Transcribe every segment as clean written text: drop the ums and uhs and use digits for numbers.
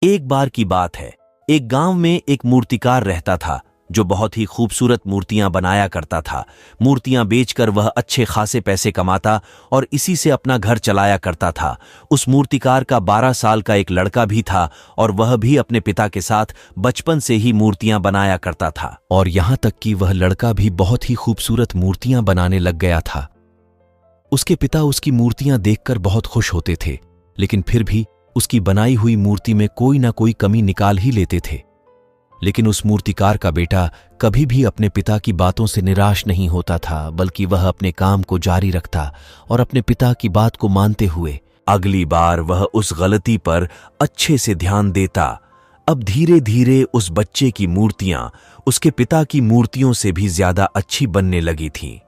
एक बार की बात है, एक गांव में एक मूर्तिकार रहता था जो बहुत ही खूबसूरत मूर्तियां बनाया करता था। मूर्तियां बेचकर वह अच्छे खासे पैसे कमाता और इसी से अपना घर चलाया करता था। उस मूर्तिकार का 12 साल का एक लड़का भी था और वह भी अपने पिता के साथ बचपन से ही मूर्तियां बनाया करता था। और यहां तक कि वह लड़का भी बहुत ही खूबसूरत मूर्तियां बनाने लग गया था। उसके पिता उसकी मूर्तियां देखकर बहुत खुश होते थे, लेकिन फिर भी उसकी बनाई हुई मूर्ति में कोई ना कोई कमी निकाल ही लेते थे। लेकिन उस मूर्तिकार का बेटा कभी भी अपने पिता की बातों से निराश नहीं होता था, बल्कि वह अपने काम को जारी रखता और अपने पिता की बात को मानते हुए अगली बार वह उस गलती पर अच्छे से ध्यान देता। अब धीरे धीरे उस बच्चे की मूर्तियां उसके पिता की मूर्तियों से भी ज्यादा अच्छी बनने लगी थीं।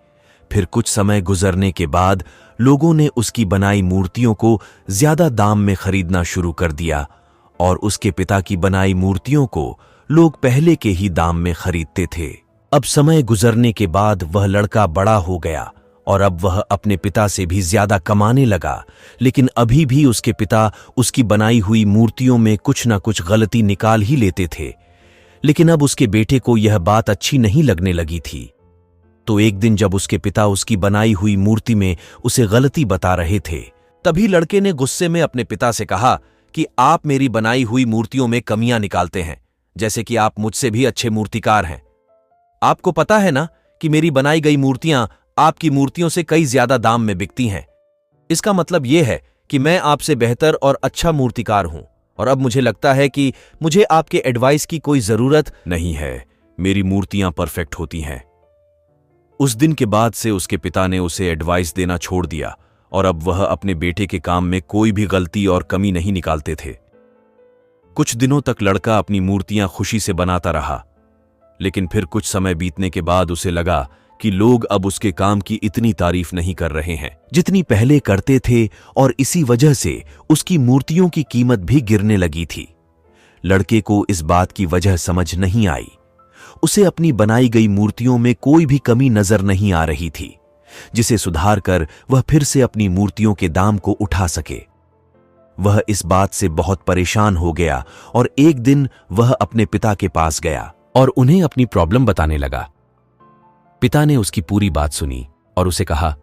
फिर कुछ समय गुजरने के बाद लोगों ने उसकी बनाई मूर्तियों को ज्यादा दाम में खरीदना शुरू कर दिया और उसके पिता की बनाई मूर्तियों को लोग पहले के ही दाम में खरीदते थे। अब समय गुजरने के बाद वह लड़का बड़ा हो गया और अब वह अपने पिता से भी ज्यादा कमाने लगा, लेकिन अभी भी उसके पिता उसकी बनाई हुई मूर्तियों में कुछ ना कुछ गलती निकाल ही लेते थे। लेकिन अब उसके बेटे को यह बात अच्छी नहीं लगने लगी थी। तो एक दिन जब उसके पिता उसकी बनाई हुई मूर्ति में उसे गलती बता रहे थे, तभी लड़के ने गुस्से में अपने पिता से कहा कि आप मेरी बनाई हुई मूर्तियों में कमियां निकालते हैं, जैसे कि आप मुझसे भी अच्छे मूर्तिकार हैं। आपको पता है ना कि मेरी बनाई गई मूर्तियां आपकी मूर्तियों से कई ज्यादा दाम में बिकती हैं। इसका मतलब यह है कि मैं आपसे बेहतर और अच्छा मूर्तिकार हूं और अब मुझे लगता है कि मुझे आपके एडवाइस की कोई जरूरत नहीं है। मेरी मूर्तियां परफेक्ट होती हैं। उस दिन के बाद से उसके पिता ने उसे एडवाइस देना छोड़ दिया और अब वह अपने बेटे के काम में कोई भी गलती और कमी नहीं निकालते थे। कुछ दिनों तक लड़का अपनी मूर्तियां खुशी से बनाता रहा, लेकिन फिर कुछ समय बीतने के बाद उसे लगा कि लोग अब उसके काम की इतनी तारीफ नहीं कर रहे हैं जितनी पहले करते थे, और इसी वजह से उसकी मूर्तियों की कीमत भी गिरने लगी थी। लड़के को इस बात की वजह समझ नहीं आई। उसे अपनी बनाई गई मूर्तियों में कोई भी कमी नजर नहीं आ रही थी, जिसे सुधार कर वह फिर से अपनी मूर्तियों के दाम को उठा सके। वह इस बात से बहुत परेशान हो गया और एक दिन वह अपने पिता के पास गया और उन्हें अपनी प्रॉब्लम बताने लगा। पिता ने उसकी पूरी बात सुनी और उसे कहा,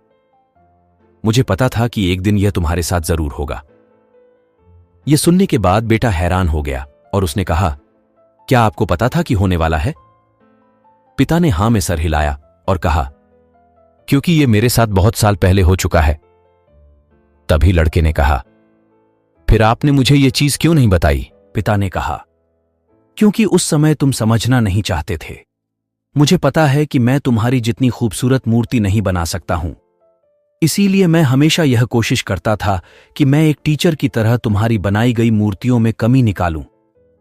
मुझे पता था कि एक दिन यह तुम्हारे साथ जरूर होगा। यह सुनने के बाद बेटा हैरान हो गया और उसने कहा, क्या आपको पता था कि होने वाला है? पिता ने हां में सर हिलाया और कहा, क्योंकि यह मेरे साथ बहुत साल पहले हो चुका है। तभी लड़के ने कहा, फिर आपने मुझे यह चीज क्यों नहीं बताई? पिता ने कहा, क्योंकि उस समय तुम समझना नहीं चाहते थे। मुझे पता है कि मैं तुम्हारी जितनी खूबसूरत मूर्ति नहीं बना सकता हूं, इसीलिए मैं हमेशा यह कोशिश करता था कि मैं एक टीचर की तरह तुम्हारी बनाई गई मूर्तियों में कमी निकालूं,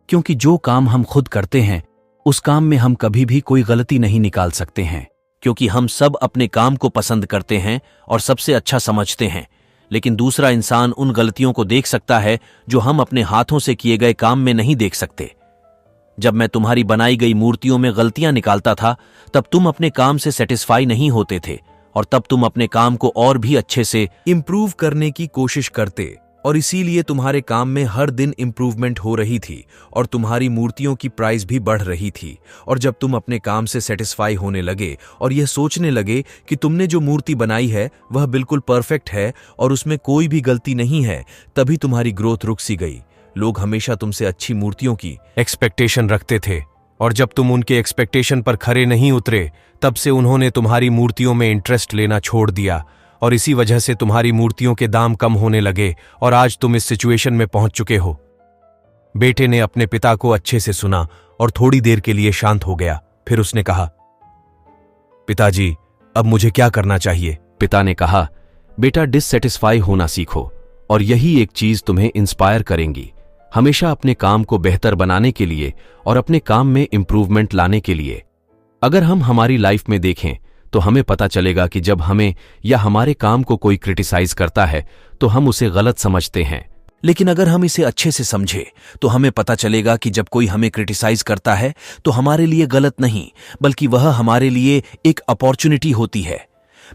क्योंकि जो काम हम खुद करते हैं उस काम में हम कभी भी कोई गलती नहीं निकाल सकते हैं, क्योंकि हम सब अपने काम को पसंद करते हैं और सबसे अच्छा समझते हैं। लेकिन दूसरा इंसान उन गलतियों को देख सकता है जो हम अपने हाथों से किए गए काम में नहीं देख सकते। जब मैं तुम्हारी बनाई गई मूर्तियों में गलतियां निकालता था, तब तुम अपने काम से सेटिस्फाई नहीं होते थे और तब तुम अपने काम को और भी अच्छे से इंप्रूव करने की कोशिश करते, और इसीलिए तुम्हारे काम में हर दिन इंप्रूवमेंट हो रही थी और तुम्हारी मूर्तियों की प्राइस भी बढ़ रही थी। और जब तुम अपने काम से सेटिस्फाई होने लगे और यह सोचने लगे कि तुमने जो मूर्ति बनाई है वह बिल्कुल परफेक्ट है और उसमें कोई भी गलती नहीं है, तभी तुम्हारी ग्रोथ रुक सी गई। लोग हमेशा तुमसे अच्छी मूर्तियों की एक्सपेक्टेशन रखते थे और जब तुम उनके एक्सपेक्टेशन पर खरे नहीं उतरे, तब से उन्होंने तुम्हारी मूर्तियों में इंटरेस्ट लेना छोड़ दिया और इसी वजह से तुम्हारी मूर्तियों के दाम कम होने लगे और आज तुम इस सिचुएशन में पहुंच चुके हो। बेटे ने अपने पिता को अच्छे से सुना और थोड़ी देर के लिए शांत हो गया। फिर उसने कहा, पिताजी, अब मुझे क्या करना चाहिए? पिता ने कहा, बेटा, डिससेटिस्फाई होना सीखो और यही एक चीज तुम्हें इंस्पायर करेंगी, हमेशा अपने काम को बेहतर बनाने के लिए और अपने काम में इंप्रूवमेंट लाने के लिए। अगर हम हमारी लाइफ में देखें तो हमें पता चलेगा कि जब हमें या हमारे काम को कोई क्रिटिसाइज करता है तो हम उसे गलत समझते हैं, लेकिन अगर हम इसे अच्छे से समझें तो हमें पता चलेगा कि जब कोई हमें क्रिटिसाइज करता है तो हमारे लिए गलत नहीं, बल्कि वह हमारे लिए एक अपॉर्चुनिटी होती है।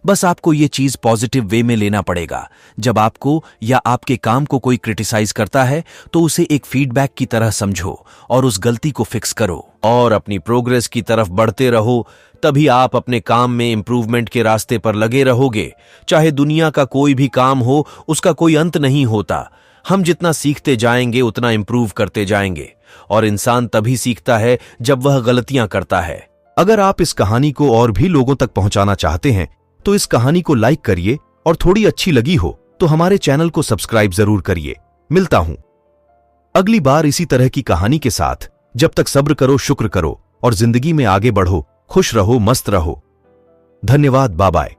बस आपको ये चीज पॉजिटिव वे में लेना पड़ेगा। जब आपको या आपके काम को कोई क्रिटिसाइज करता है तो उसे एक फीडबैक की तरह समझो और उस गलती को फिक्स करो और अपनी प्रोग्रेस की तरफ बढ़ते रहो। तभी आप अपने काम में इंप्रूवमेंट के रास्ते पर लगे रहोगे। चाहे दुनिया का कोई भी काम हो, उसका कोई अंत नहीं होता। हम जितना सीखते जाएंगे उतना इंप्रूव करते जाएंगे और इंसान तभी सीखता है जब वह गलतियां करता है। अगर आप इस कहानी को और भी लोगों तक पहुंचाना चाहते हैं तो इस कहानी को लाइक करिए और थोड़ी अच्छी लगी हो तो हमारे चैनल को सब्सक्राइब जरूर करिए। मिलता हूं अगली बार इसी तरह की कहानी के साथ। जब तक सब्र करो, शुक्र करो और जिंदगी में आगे बढ़ो। खुश रहो, मस्त रहो। धन्यवाद। Bye bye.